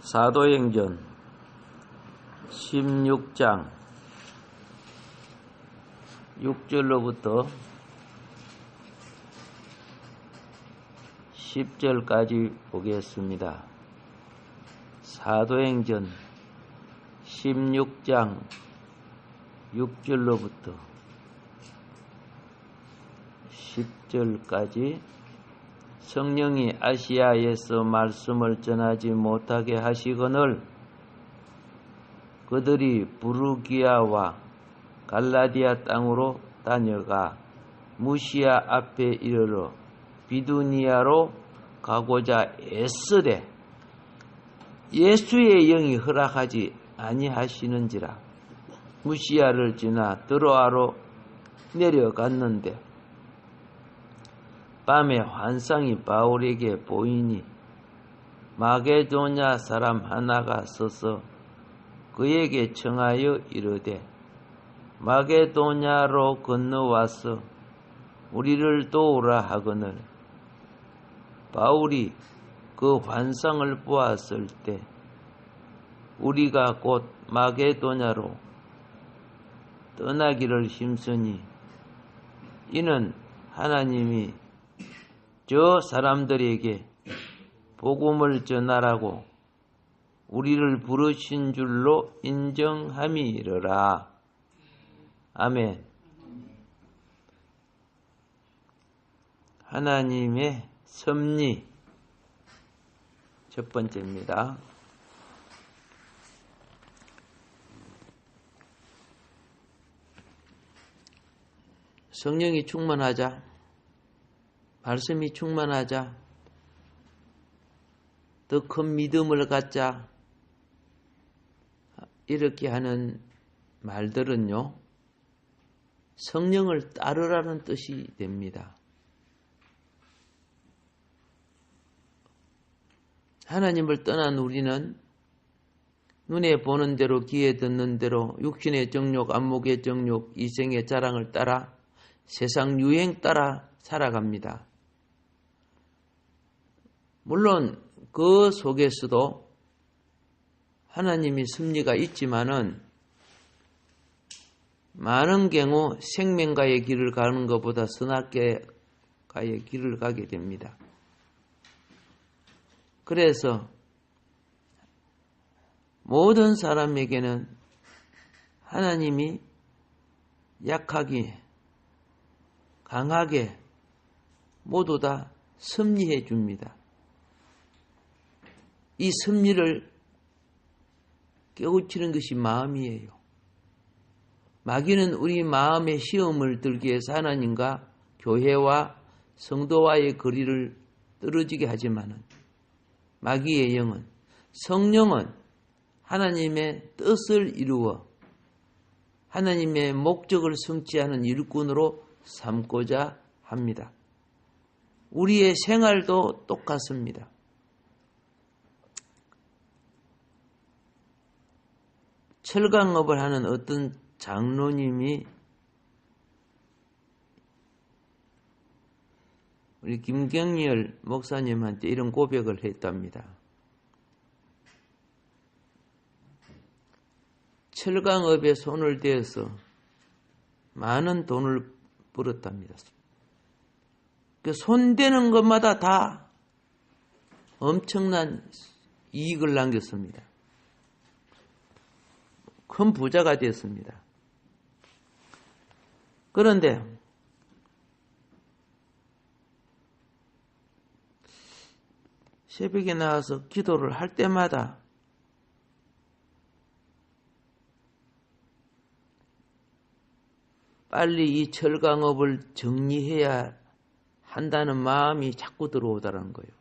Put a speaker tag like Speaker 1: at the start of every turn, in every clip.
Speaker 1: 사도행전 16장 6절로부터 10절까지 보겠습니다. 사도행전 16장 6절로부터 10절까지 성령이 아시아에서 말씀을 전하지 못하게 하시거늘 그들이 부르기아와 갈라디아 땅으로 다녀가 무시아 앞에 이르러 비두니아로 가고자 애쓰되 예수의 영이 허락하지 아니하시는지라. 무시아를 지나 드로아로 내려갔는데 밤에 환상이 바울에게 보이니 마게도냐 사람 하나가 서서 그에게 청하여 이르되 마게도냐로 건너와서 우리를 도우라 하거늘 바울이 그 환상을 보았을 때 우리가 곧 마게도냐로 떠나기를 힘쓰니 이는 하나님이 저 사람들에게 복음을 전하라고 우리를 부르신 줄로 인정함이러라. 아멘. 하나님의 섭리 첫 번째입니다. 성령이 충만하자, 말씀이 충만하자, 더 큰 믿음을 갖자, 이렇게 하는 말들은요, 성령을 따르라는 뜻이 됩니다. 하나님을 떠난 우리는 눈에 보는 대로, 귀에 듣는 대로, 육신의 정욕, 안목의 정욕, 이생의 자랑을 따라 세상 유행 따라 살아갑니다. 물론 그 속에서도 하나님이 섭리가 있지만은 많은 경우 생명가의 길을 가는 것보다 선악계가의 길을 가게 됩니다. 그래서 모든 사람에게는 하나님이 약하게, 강하게 모두 다 섭리해 줍니다. 이 섭리를 깨우치는 것이 마음이에요. 마귀는 우리 마음의 시험을 들기 위해서 하나님과 교회와 성도와의 거리를 떨어지게 하지만은 마귀의 영은, 성령은 하나님의 뜻을 이루어 하나님의 목적을 성취하는 일꾼으로 삼고자 합니다. 우리의 생활도 똑같습니다. 철강업을 하는 어떤 장로님이 우리 김경열 목사님한테 이런 고백을 했답니다. 철강업에 손을 대어서 많은 돈을 벌었답니다. 그 손대는 것마다 다 엄청난 이익을 남겼습니다. 큰 부자가 되었습니다. 그런데 새벽에 나와서 기도를 할 때마다 빨리 이 철강업을 정리해야 한다는 마음이 자꾸 들어오더라는 거예요.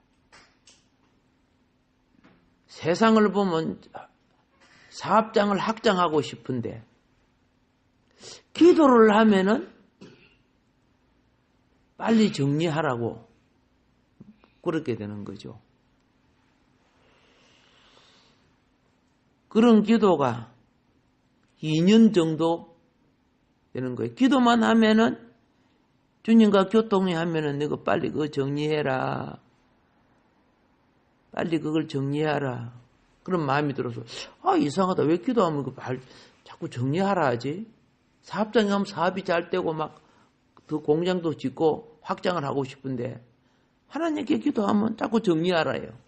Speaker 1: 세상을 보면 사업장을 확장하고 싶은데 기도를 하면은 빨리 정리하라고 그렇게 되는 거죠. 그런 기도가 2년 정도 되는 거예요. 기도만 하면은 주님과 교통이 하면은 너가 빨리 그거 정리해라. 빨리 그걸 정리하라. 그런 마음이 들어서 이상하다. 왜 기도하면 자꾸 정리하라 하지? 사업장에 가면 사업이 잘 되고 막 더 공장도 짓고 확장을 하고 싶은데 하나님께 기도하면 자꾸 정리하라요.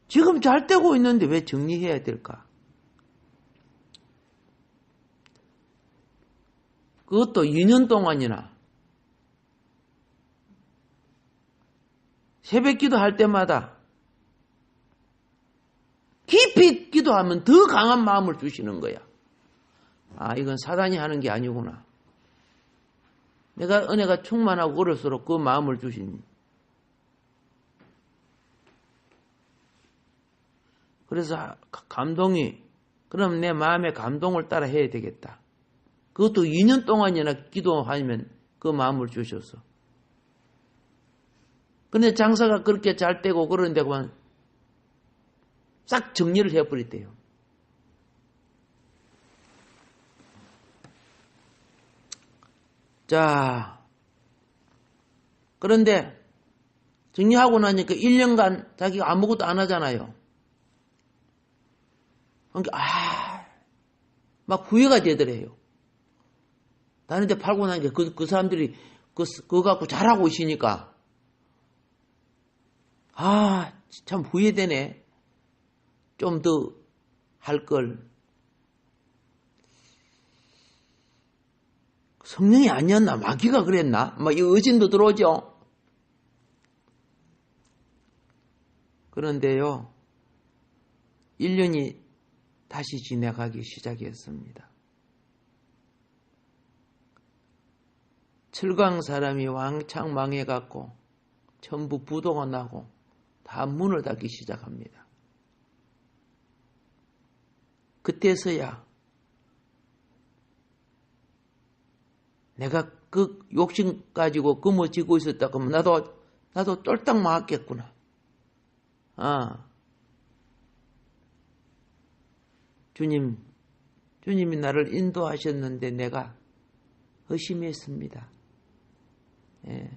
Speaker 1: 지금 잘 되고 있는데 왜 정리해야 될까? 그것도 2년 동안이나 새벽 기도할 때마다 깊이 기도하면 더 강한 마음을 주시는 거야. 이건 사단이 하는 게 아니구나. 내가 은혜가 충만하고 어려서록 그 마음을 주시니. 그래서 감동이, 그럼 내 마음의 감동을 따라 해야 되겠다. 그것도 2년 동안이나 기도하면 그 마음을 주셔서. 근데 장사가 그렇게 잘 되고 그러는데 그만 싹 정리를 해버렸대요. 자, 그런데 정리하고 나니까 1년간 자기가 아무것도 안 하잖아요. 그러니까 막 후회가 되더래요. 다른 데 팔고 나니까 그 사람들이 그거 갖고 잘하고 있으니까 참 후회되네. 좀 더 할 걸. 성령이 아니었나? 마귀가 그랬나? 이 의심도 들어오죠. 그런데요, 1년이 다시 지나가기 시작했습니다. 7강 사람이 왕창 망해갖고 전부 부도가 나고 다 문을 닫기 시작합니다. 그때서야 내가 그 욕심 가지고 금어지고 있었다 그러면 나도 쫄딱 망했겠구나. 주님이 나를 인도하셨는데 내가 의심했습니다. 예.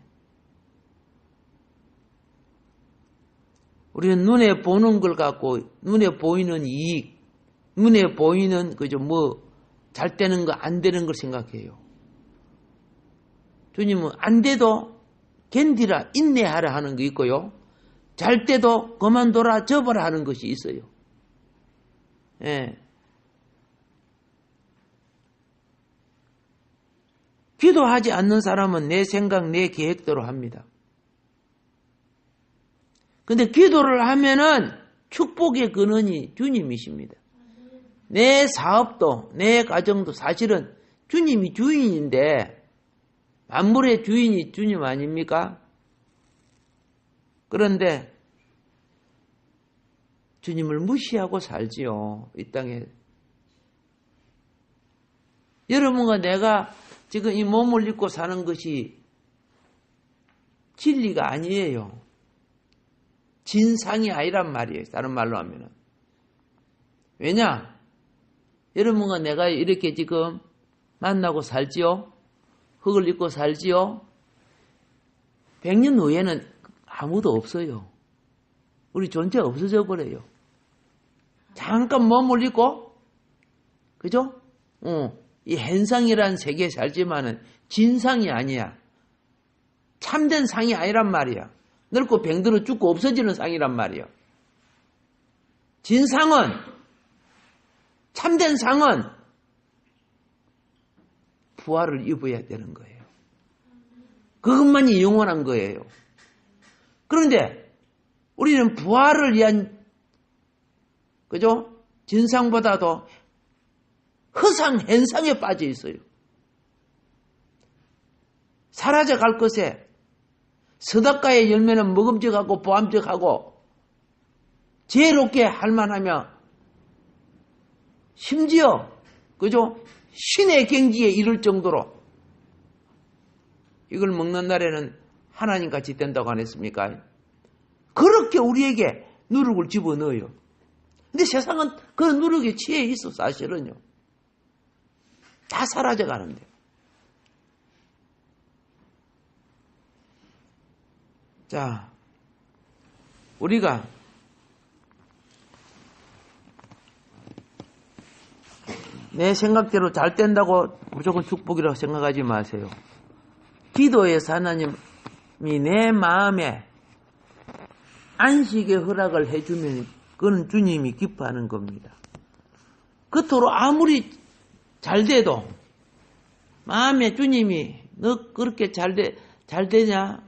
Speaker 1: 우리는 눈에 보는 걸 갖고 눈에 보이는 이익, 눈에 보이는 잘 되는 거 안 되는 걸 생각해요. 주님은 안 돼도 견디라 인내하라 하는 게 있고요. 잘 때도 그만둬라 접어라 하는 것이 있어요. 예. 기도하지 않는 사람은 내 생각, 내 계획대로 합니다. 근데 기도를 하면은 축복의 근원이 주님이십니다. 내 사업도, 내 가정도 사실은 주님이 주인인데 만물의 주인이 주님 아닙니까? 그런데 주님을 무시하고 살지요. 이 땅에. 여러분과 내가 지금 이 몸을 입고 사는 것이 진리가 아니에요. 진상이 아니란 말이에요. 다른 말로 하면은. 왜냐? 여러분과 내가 이렇게 지금 만나고 살지요? 흙을 입고 살지요? 100년 후에는 아무도 없어요. 우리 존재 없어져 버려요. 잠깐 몸을 입고, 그죠? 이 현상이란 세계에 살지만은 진상이 아니야. 참된 상이 아니란 말이야. 늙고 병들어 죽고 없어지는 상이란 말이야. 진상은, 참된 상은 부활을 입어야 되는 거예요. 그것만이 영원한 거예요. 그런데 우리는 부활을 위한, 그죠? 진상보다도 허상, 현상에 빠져 있어요. 사라져 갈 것에 서닥가의 열매는 먹음직하고 보암직하고 지혜롭게 할만하며 심지어, 그죠? 신의 경지에 이를 정도로 이걸 먹는 날에는 하나님같이 된다고 안 했습니까? 그렇게 우리에게 누룩을 집어넣어요. 근데 세상은 그 누룩에 취해 있어, 사실은요. 다 사라져 가는데. 자, 우리가 내 생각대로 잘 된다고 무조건 축복이라고 생각하지 마세요. 기도에서 하나님이 내 마음에 안식의 허락을 해주면 그건 주님이 기뻐하는 겁니다. 그토록 아무리 잘 돼도 마음에 주님이 너 그렇게 잘 되냐?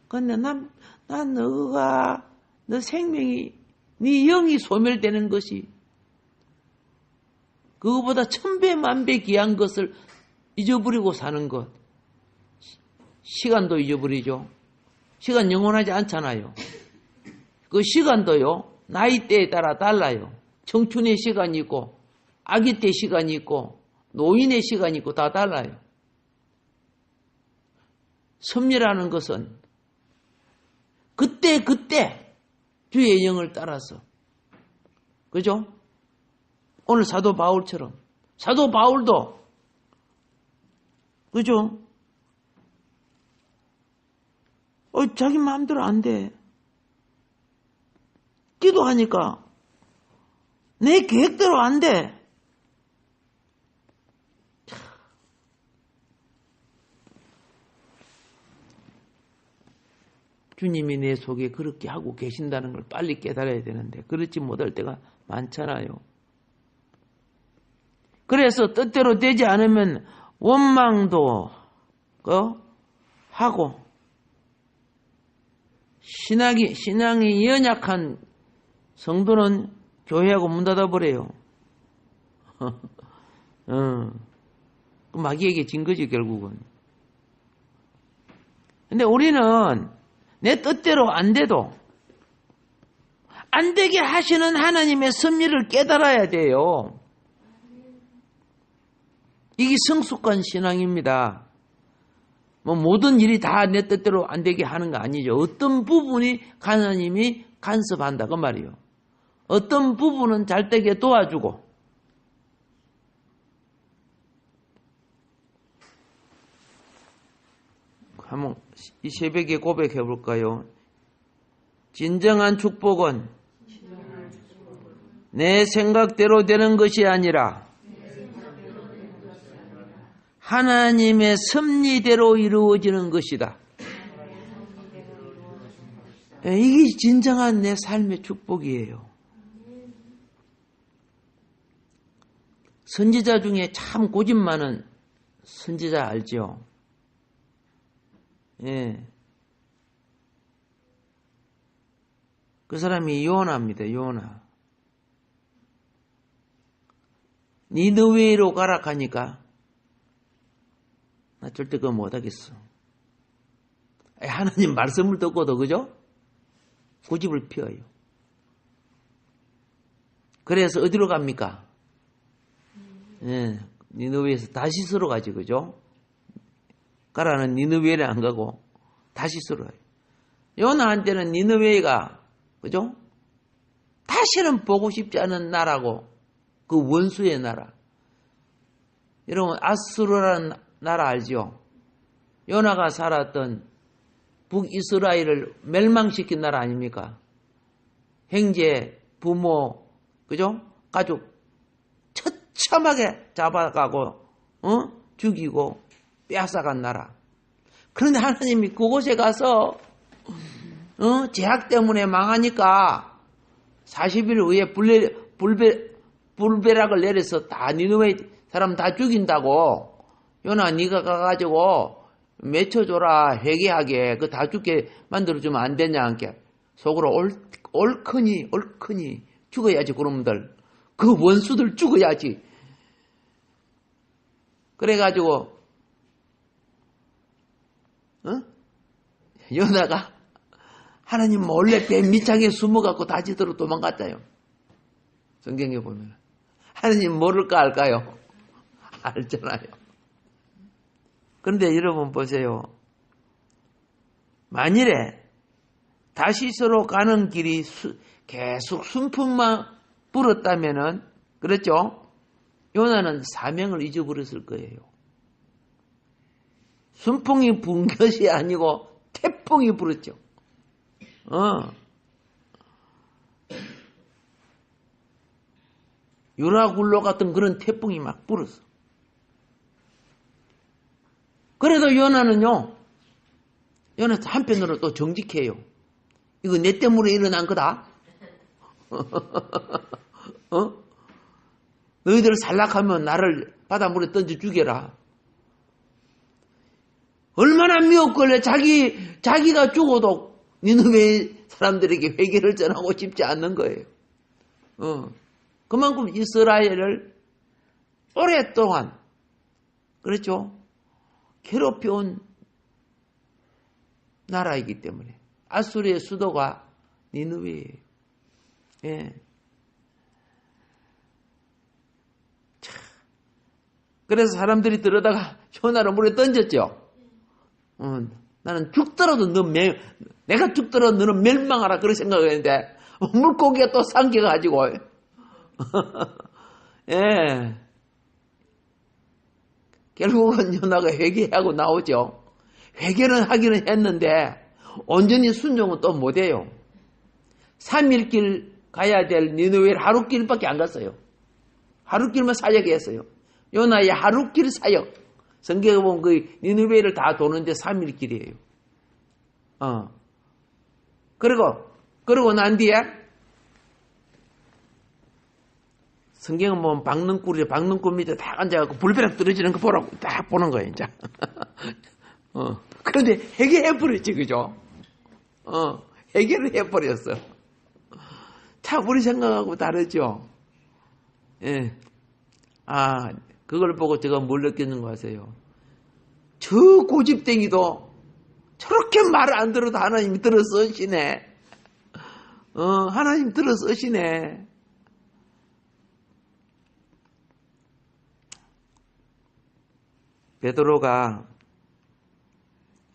Speaker 1: 근데 난 너가 너 생명이 네 영이 소멸되는 것이 그거보다 천배 만배 귀한 것을 잊어버리고 사는 것. 시간도 잊어버리죠. 시간 영원하지 않잖아요. 그 시간도요, 나이대에 따라 달라요. 청춘의 시간이 있고, 아기 때 시간이 있고, 노인의 시간이 있고, 다 달라요. 섭리라는 것은 그때 주의 영을 따라서, 그죠? 오늘 사도 바울처럼, 사도 바울도, 그죠? 자기 마음대로 안 돼. 기도하니까 내 계획대로 안 돼. 주님이 내 속에 그렇게 하고 계신다는 걸 빨리 깨달아야 되는데 그렇지 못할 때가 많잖아요. 그래서 뜻대로 되지 않으면 원망도 하고 신앙이 연약한 성도는 교회하고 문 닫아버려요. 마귀에게 진 거지 결국은. 근데 우리는 내 뜻대로 안 돼도 안 되게 하시는 하나님의 섭리를 깨달아야 돼요. 이게 성숙한 신앙입니다. 모든 일이 다 내 뜻대로 안 되게 하는 거 아니죠. 어떤 부분이 하나님이 간섭한다 그 말이에요. 어떤 부분은 잘 되게 도와주고 한번 이 새벽에 고백해 볼까요? 진정한 축복은 내 생각대로 되는 것이 아니라 하나님의 섭리대로 이루어지는 것이다. 이게 진정한 내 삶의 축복이에요. 선지자 중에 참 고집 많은 선지자 알죠? 예. 그 사람이 요나입니다. 요나. 니느웨로 가라 하니까 나 절대 그거 못하겠어. 하나님 말씀을 듣고도 그죠? 고집을 피워요. 그래서 어디로 갑니까? 예, 니느웨에서 다시스로 가지 그죠? 가라는 니느웨를 안 가고 다시스로 가요. 요나한테는 니느웨가 그죠? 다시는 보고 싶지 않은 나라고 그 원수의 나라. 여러분 아수르라는 나라 알죠? 요나가 살았던 북이스라엘을 멸망시킨 나라 아닙니까? 형제, 부모, 그죠? 가족 처참하게 잡아가고 죽이고 빼앗아간 나라. 그런데 하나님이 그곳에 가서 제약 때문에 망하니까 40일 후에 불배락을 내려서 다 니느웨 사람 다 죽인다고. 요나 네가 가가지고 맺혀줘라 회개하게 그 다 죽게 만들어주면 안 되냐 함께 속으로 옳거니 죽어야지 그놈들 그 원수들 죽어야지. 그래가지고 요나가 하나님 몰래 배 밑창에 숨어갖고 다시들어 도망갔다요. 성경에 보면 하나님 모를까 알까요? 알잖아요. 그런데 여러분 보세요. 만일에 다시스로 가는 길이 계속 순풍만 불었다면은 그렇죠? 요나는 사명을 잊어버렸을 거예요. 순풍이 분 것이 아니고 태풍이 불었죠. 유라굴로 같은 그런 태풍이 막 불었어. 그래도 요나는요, 요나 한편으로 또 정직해요. 이거 내 때문에 일어난 거다. 너희들 살락하면 나를 바닷물에 던져 죽여라. 얼마나 미웠길래 자기가 죽어도 니느웨 사람들에게 회개를 전하고 싶지 않는 거예요. 그만큼 이스라엘을 오랫동안, 그렇죠? 괴롭혀온 나라이기 때문에. 아수르의 수도가 니느웨예요. 예. 그래서 사람들이 들어다가 요나를 물에 던졌죠. 나는 죽더라도 내가 죽더라도 너는 멸망하라 그런 생각을 했는데 물고기가 또 삼켜가지고 예. 결국은 요나가 회개하고 나오죠. 회개는 하기는 했는데 온전히 순종은 또 못해요. 3일 길 가야 될 니느웨를 하루 길밖에 안 갔어요. 하루 길만 사역했어요. 요나의 하루 길 사역. 성경에 보면 그 니느웨를 다 도는데 3일 길이에요. 그리고 난 뒤에 성경은 보면 박능굴 밑에 딱 앉아갖고 불벼락 떨어지는 거 보라고 딱 보는 거예요, 이제. 그런데 회개해버렸지, 그죠? 회개를 해버렸어. 참, 우리 생각하고 다르죠? 예. 그걸 보고 제가 뭘 느끼는 거 아세요? 저 고집땡이도 저렇게 말 안 들어도 하나님이 들어 쓰시네. 하나님 들어 쓰시네. 베드로가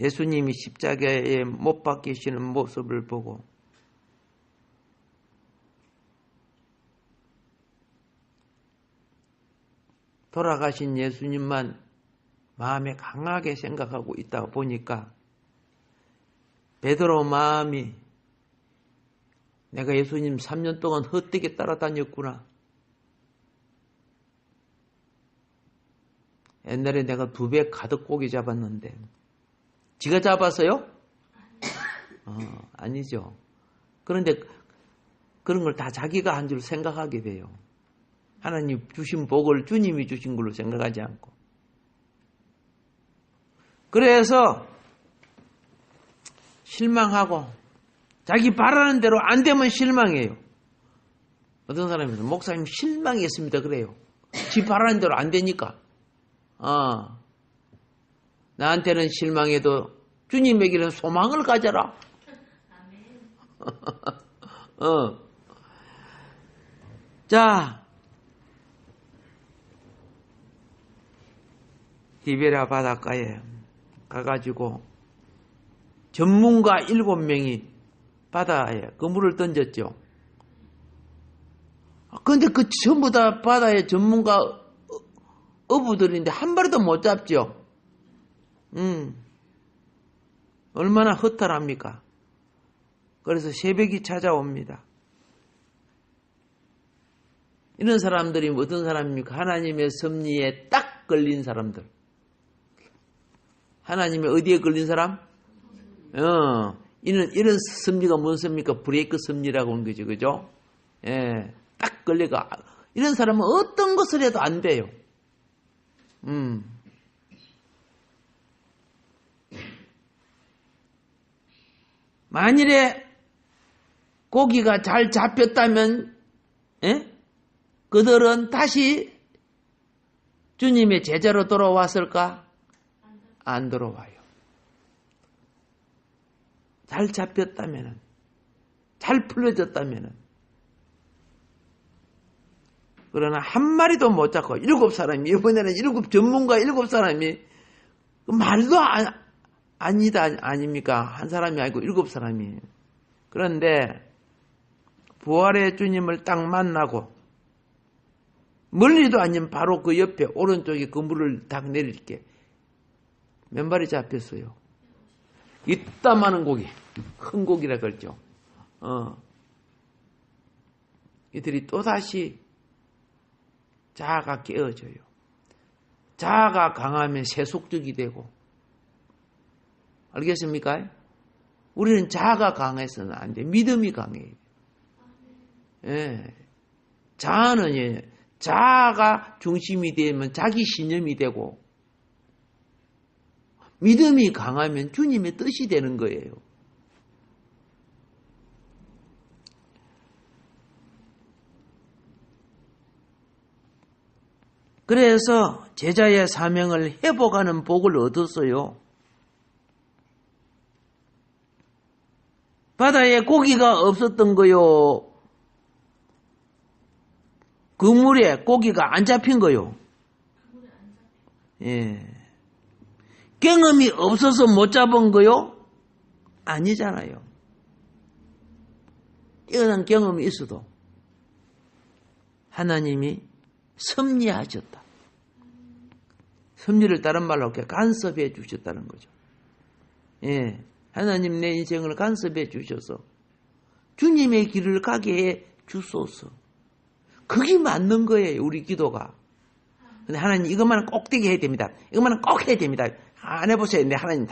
Speaker 1: 예수님이 십자가에 못 박히시는 모습을 보고 돌아가신 예수님만 마음에 강하게 생각하고 있다 보니까 베드로 마음이 내가 예수님 3년 동안 헛되게 따라다녔구나. 옛날에 내가 2배 가득 고기 잡았는데 지가 잡았어요? 아니죠. 그런데 그런 걸 다 자기가 한 줄 생각하게 돼요. 하나님 주신 복을 주님이 주신 걸로 생각하지 않고. 그래서 실망하고 자기 바라는 대로 안 되면 실망해요. 어떤 사람이 목사님 실망했습니다 그래요. 지 바라는 대로 안 되니까. 나한테는 실망해도 주님에게는 소망을 가져라. 자, 디베랴 바닷가에 가가지고 전문가 7명이 바다에 그물을 던졌죠. 그런데 그 전부 다 바다에 전문가 어부들인데 한 마리도 못 잡죠. 얼마나 허탈합니까? 그래서 새벽이 찾아옵니다. 이런 사람들이 어떤 사람입니까? 하나님의 섭리에 딱 걸린 사람들. 하나님의 어디에 걸린 사람? 이런 섭리가 뭔 섭리입니까? 브레이크 섭리라고 하는 거죠. 그죠? 예, 딱 걸려가. 이런 사람은 어떤 것을 해도 안 돼요. 만일에 고기가 잘 잡혔다면, 그들은 다시 주님의 제자로 돌아왔을까? 안 돌아와요. 잘 잡혔다면, 잘 풀려졌다면. 그러나 한 마리도 못 잡고 7사람이, 이번에는 전문가 7사람이, 말도 아닙니까? 한 사람이 아니고 7사람이. 그런데 부활의 주님을 딱 만나고 멀리도 아니면 바로 그 옆에 오른쪽에 그물을 딱 내릴게 몇 마리 잡혔어요. 이따만한 고기, 큰 고기라 그랬죠. 이들이 또다시 자아가 깨어져요. 자아가 강하면 세속적이 되고. 알겠습니까? 우리는 자아가 강해서는 안 돼. 믿음이 강해요. 예. 자아는 예. 자아가 중심이 되면 자기 신념이 되고, 믿음이 강하면 주님의 뜻이 되는 거예요. 그래서 제자의 사명을 회복하는 복을 얻었어요. 바다에 고기가 없었던 거요. 그 물에 고기가 안 잡힌 거요. 예. 경험이 없어서 못 잡은 거요? 아니잖아요. 뛰어난 경험이 있어도 하나님이 섭리하셨다. 섭리를 다른 말로 이렇게 간섭해 주셨다는 거죠. 예. 하나님 내 인생을 간섭해 주셔서 주님의 길을 가게 해 주소서. 그게 맞는 거예요, 우리 기도가. 근데 하나님 이것만은 꼭 되게 해야 됩니다. 이것만은 꼭 해야 됩니다. 안 해보세요. 근데 하나님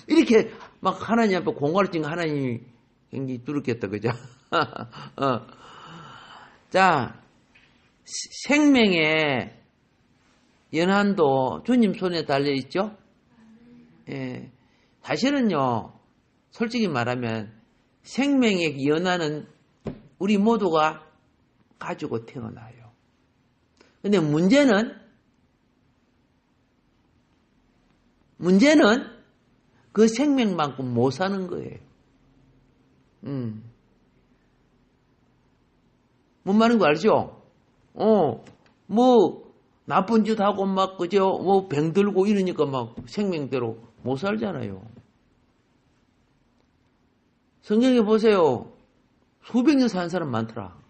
Speaker 1: 이렇게 막 하나님 앞에 공갈을 찐 하나님이 굉장히 두렵겠다, 그죠? 자, 생명의 연한도 주님 손에 달려있죠? 예. 사실은요, 솔직히 말하면 생명의 연한은 우리 모두가 가지고 태어나요. 근데 문제는 그 생명만큼 못 사는 거예요. 뭔 말인 거 알죠? 뭐 나쁜 짓 하고 막 그죠? 뭐 병들고 이러니까 막 생명대로 못 살잖아요. 성경에 보세요. 수백 년 사는 사람 많더라.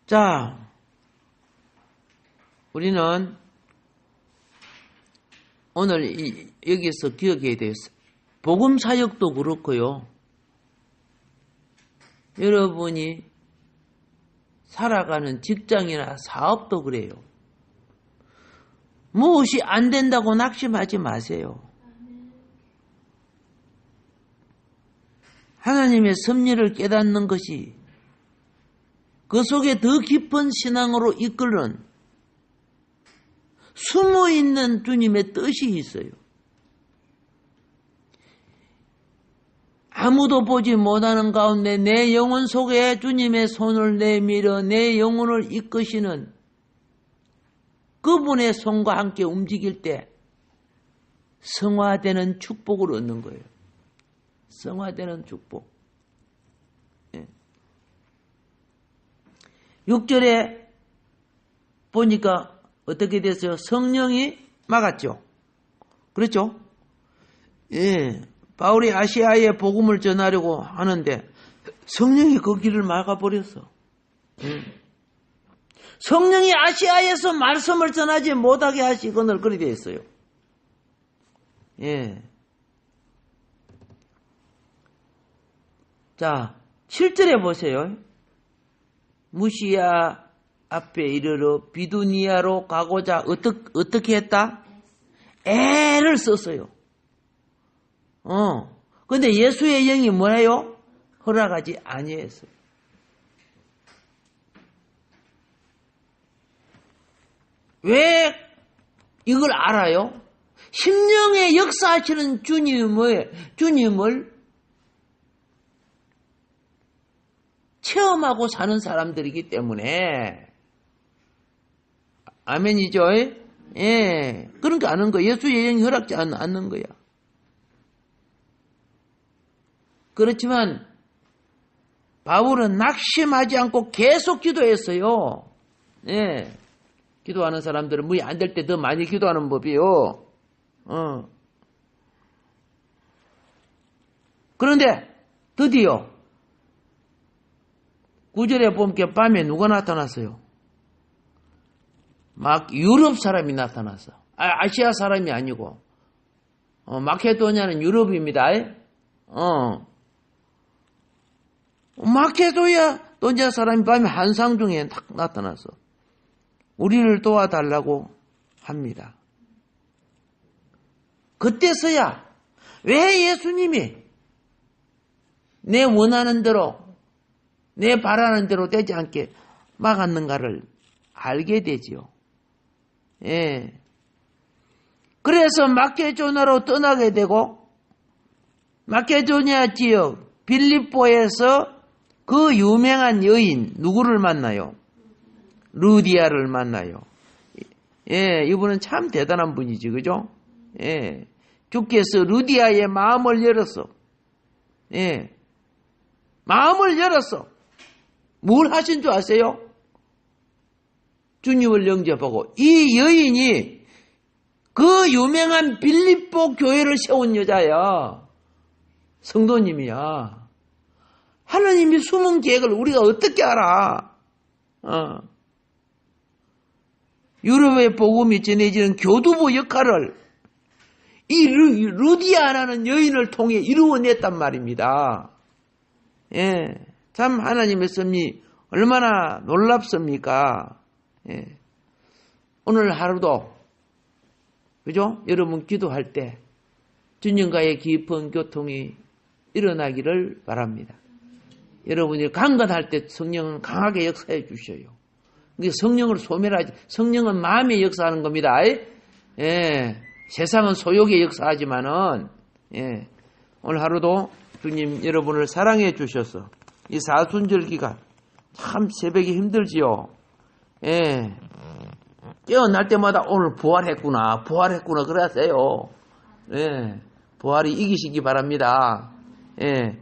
Speaker 1: 자, 우리는 오늘 여기서 기억해야 돼요. 복음 사역도 그렇고요. 여러분이 살아가는 직장이나 사업도 그래요. 무엇이 안 된다고 낙심하지 마세요. 하나님의 섭리를 깨닫는 것이 그 속에 더 깊은 신앙으로 이끄는 숨어있는 주님의 뜻이 있어요. 아무도 보지 못하는 가운데 내 영혼 속에 주님의 손을 내밀어 내 영혼을 이끄시는 그분의 손과 함께 움직일 때 성화되는 축복을 얻는 거예요. 성화되는 축복. 6절에 보니까 어떻게 됐어요? 성령이 막았죠. 그렇죠? 예. 바울이 아시아에 복음을 전하려고 하는데 성령이 그 길을 막아버렸어. 성령이 아시아에서 말씀을 전하지 못하게 하시거늘 그리 되어 있어요. 예. 자, 7절에 보세요. 무시야 앞에 이르러 비두니아로 가고자 어떻게 했다? 애를 썼어요. 근데 예수의 영이 뭐예요? 허락하지 아니했어요. 왜 이걸 알아요? 심령에 역사하시는 주님을 체험하고 사는 사람들이기 때문에 아멘이죠? 예. 그러니까 아는 거예요. 예수의 영이 허락지 않는 거야. 그렇지만 바울은 낙심하지 않고 계속 기도했어요. 예. 기도하는 사람들은 뭐 안 될 때 더 많이 기도하는 법이요. 그런데 드디어 9절에 보면 밤에 누가 나타났어요? 막 유럽 사람이 나타났어. 아시아 사람이 아니고 마케도니아는 유럽입니다. 마케도니아 또 이제 사람이 밤에 환상 중에 딱 나타나서 우리를 도와달라고 합니다. 그때서야 왜 예수님이 내 원하는 대로, 내 바라는 대로 되지 않게 막았는가를 알게 되지요. 예. 그래서 마케도냐로 떠나게 되고, 마케도냐 지역 빌립보에서 그 유명한 여인 누구를 만나요? 루디아를 만나요. 예, 이분은 참 대단한 분이지, 그죠? 예, 주께서 루디아의 마음을 열었어. 예, 마음을 열었어. 뭘 하신 줄 아세요? 주님을 영접하고 이 여인이 그 유명한 빌립보 교회를 세운 여자야. 성도님이야. 하나님이 숨은 계획을 우리가 어떻게 알아? 유럽의 복음이 전해지는 교두보 역할을 이 루디아라는 여인을 통해 이루어냈단 말입니다. 예, 참 하나님의 섭리 얼마나 놀랍습니까? 예. 오늘 하루도 그죠? 여러분 기도할 때 주님과의 깊은 교통이 일어나기를 바랍니다. 여러분이 강건할 때 성령은 강하게 역사해 주셔요. 성령을 소멸하지, 성령은 마음에 역사하는 겁니다. 예, 세상은 소욕에 역사하지만은, 예, 오늘 하루도 주님 여러분을 사랑해 주셔서 이 사순절기가 참 새벽이 힘들지요. 예, 깨어날 때마다 오늘 부활했구나 그러세요. 예, 부활이 이기시기 바랍니다. 예.